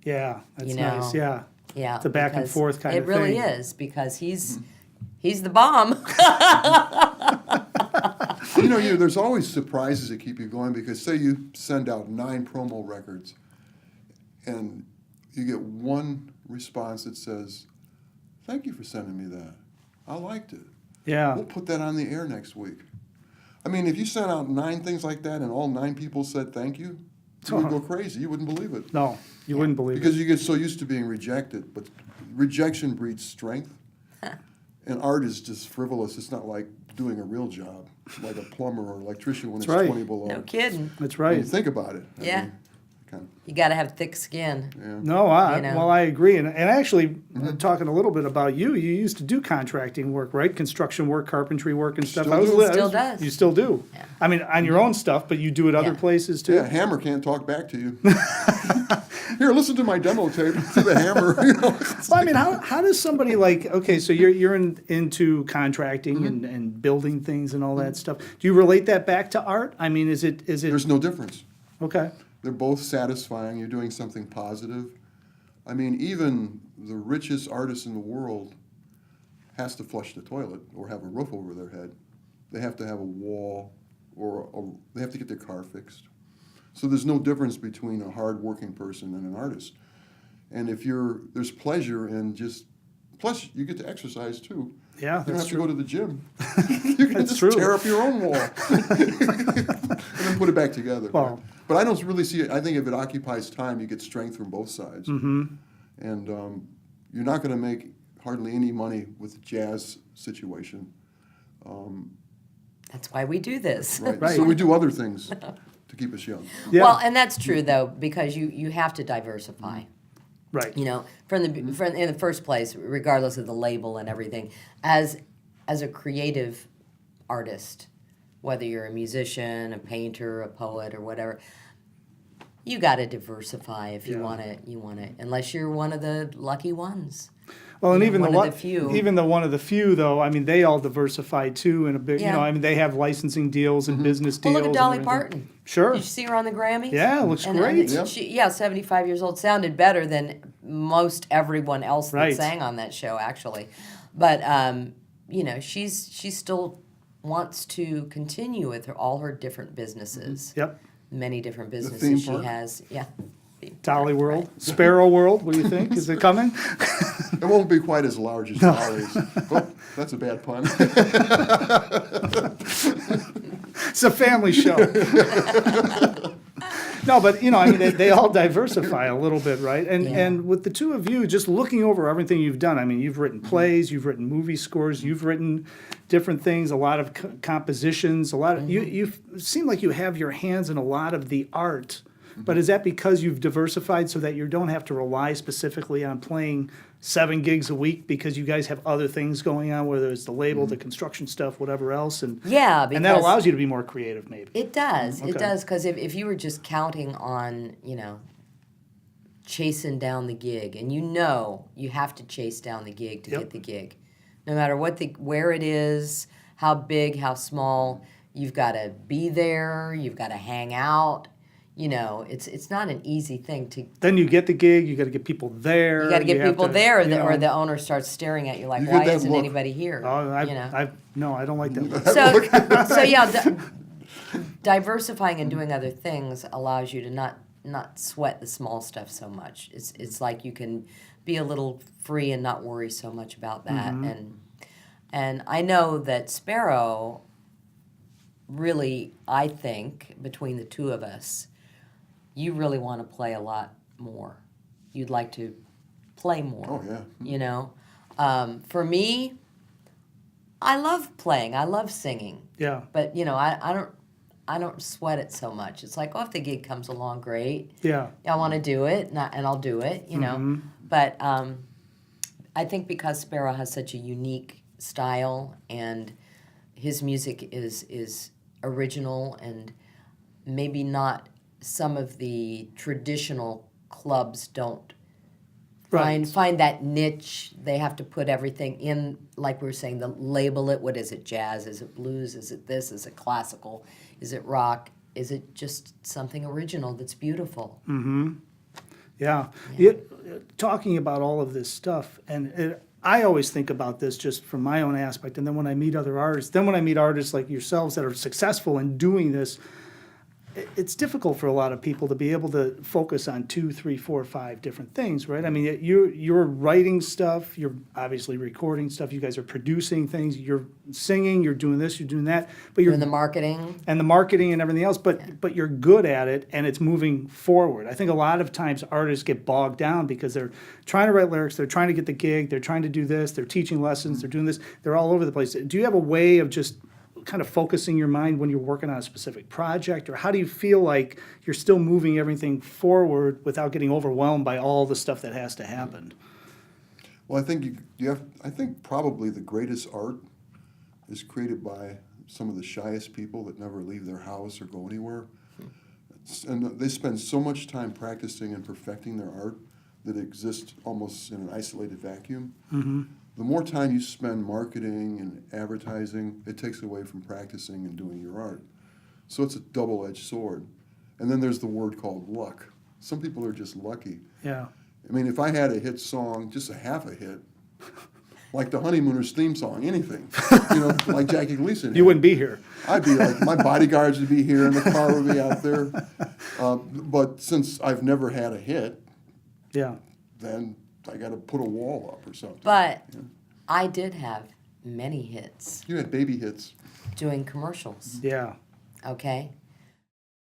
Yeah, that's You know, nice. Yeah. Yeah, It's a back and because forth kind of It really thing. is, because he's the bomb. There's always surprises that keep you going, because say you send out 9 promo records and you get one response that says, "Thank you for sending me that. I liked it. Yeah. We'll put that on the air next week." I mean, if you sent out 9 things like that and all 9 people said thank you, you would go crazy. You wouldn't believe it. No, you wouldn't believe Because it. you get so used to being rejected. But rejection breeds strength. And art is just frivolous. It's not like doing a real job, like a plumber or electrician when That's it's right. 20 below. No kidding. That's When right. you think about it. Yeah. Kind You got to have thick skin. of, yeah. No, You know. well, I agree. And actually, talking a little bit about you used to do contracting work, right? Construction work, carpentry work and stuff. Still do. Still does. You still do. Yeah. I mean, on your own stuff, but you do it other Yeah. places too? Yeah, Hammer can't talk back to you. Here, listen to my demo tape to the Hammer. Well, I mean, how does somebody like, okay, so you're into contracting and building things and all that stuff. Do you relate that back to art? I mean, is it There's no difference. okay? They're both satisfying. You're doing something positive. I mean, even the richest artist in the world has to flush the toilet or have a roof over their head. They have to have a wall they have to get their car fixed. So there's no difference between a hard-working person and an artist. And there's pleasure in plus you get to exercise too. Yeah, You don't that's have true. to go to the gym. You can That's just true. tear up your own wall and then put it back together. Well- But I don't really see it. I think if it occupies time, you get strength from both sides. Mm-hmm. And you're not going to make hardly any money with the jazz situation. That's why we do this. Right. Right. So we do other things to keep us young. Yeah. Well, and that's true though, because you have to diversify. Right. You know, in the first place, regardless of the label and everything, as a creative artist, whether you're a musician, a painter, a poet, or whatever, you got to diversify if you Yeah. want to. Unless you're one of the lucky ones. Well, and You know, even one of the few. even the one of the few, though, I mean, they all diversify too in a big. Yeah. I mean, they have licensing deals and business Well, deals. look at and Dolly everything. Parton. Sure. Did you see her on the Grammys? Yeah, it looks And great. Yeah. She, 75 years old, sounded better than most everyone else that Right. sang on that show, actually. But she still wants to continue with all her different businesses. Yep. Many different theme businesses she park? has. Yeah. Dolly World, Sparrow World. What do you think? Is it coming? It won't be quite as large as Dolly's. Oh, that's a bad pun. It's a family show. No, but I mean, they all diversify a little bit, right? And Yeah. and with the two of you, just looking over everything you've done, I mean, you've written plays, you've written movie scores, you've written different things, a lot of compositions, a lot of you seem like you have your hands in a lot of the art. But is that because you've diversified so that you don't have to rely specifically on playing 7 gigs a week because you guys have other things going on, whether it's the label, the construction stuff, whatever else, and Yeah, and that because- allows you to be more creative, maybe. It does. Okay. It does, because if you were just counting on, chasing down the gig, and you have to chase down the gig to Yep. get the gig. No matter where it is, how big, how small, you've got to be there, you've got to hang out. It's not an easy thing to. Then you get the gig, you got to get people there. You got to get have people to, there, you or know. the owner starts staring at you like, You get "Why that isn't look. anybody here?" Oh, no, I don't like that. look. So diversifying and doing other things allows you to not sweat the small stuff so much. It's like you can be a little free and not worry so much about that. And I know that Sparrow really, I think, between the two of us, you really want to play a lot more. You'd like to play more. Oh, yeah. For me, I love playing. I love singing. Yeah. But I don't sweat it so much. It's like, if the gig comes along, great. Yeah. I want to do it, and I'll do it. But I think because Sparrow has such a unique style, and his music is original, and maybe not some of the traditional clubs don't Right. find that niche. They have to put everything in, like we were saying, label it. What is it? Jazz? Is it blues? Is it this? Is it classical? Is it rock? Is it just something original that's beautiful? Yeah. Talking about all of this stuff, and I always think about this just from my own aspect, and then when I meet other artists, then when I meet artists like yourselves that are successful in doing this, it's difficult for a lot of people to be able to focus on 2, 3, 4, 5 different things, right? I mean, you're writing stuff, you're obviously recording stuff, you guys are producing things, you're singing, you're doing this, you're doing that, but you're Doing the marketing. and the marketing and everything else, but you're good at it and it's moving forward. I think a lot of times artists get bogged down because they're trying to write lyrics, they're trying to get the gig, they're trying to do this, they're teaching lessons, they're doing this, they're all over the place. Do you have a way of just kind of focusing your mind when you're working on a specific project, or how do you feel like you're still moving everything forward without getting overwhelmed by all the stuff that has to happen? Well, I think I think probably the greatest art is created by some of the shyest people that never leave their house or go anywhere. And they spend so much time practicing and perfecting their art that it exists almost in an isolated vacuum. Mm-hmm. The more time you spend marketing and advertising, it takes away from practicing and doing your art. So it's a double-edged sword. And then there's the word called luck. Some people are just lucky. Yeah. I mean, if I had a hit song, just a half a hit, like the Honeymooners theme song, anything, like Jackie Gleason. You wouldn't be here. I'd be like, my bodyguards would be here and the car would be out there. But since I've never had a hit, Yeah. then I got to put a wall up or something. But I did have many hits You had baby hits. doing commercials, Yeah. okay?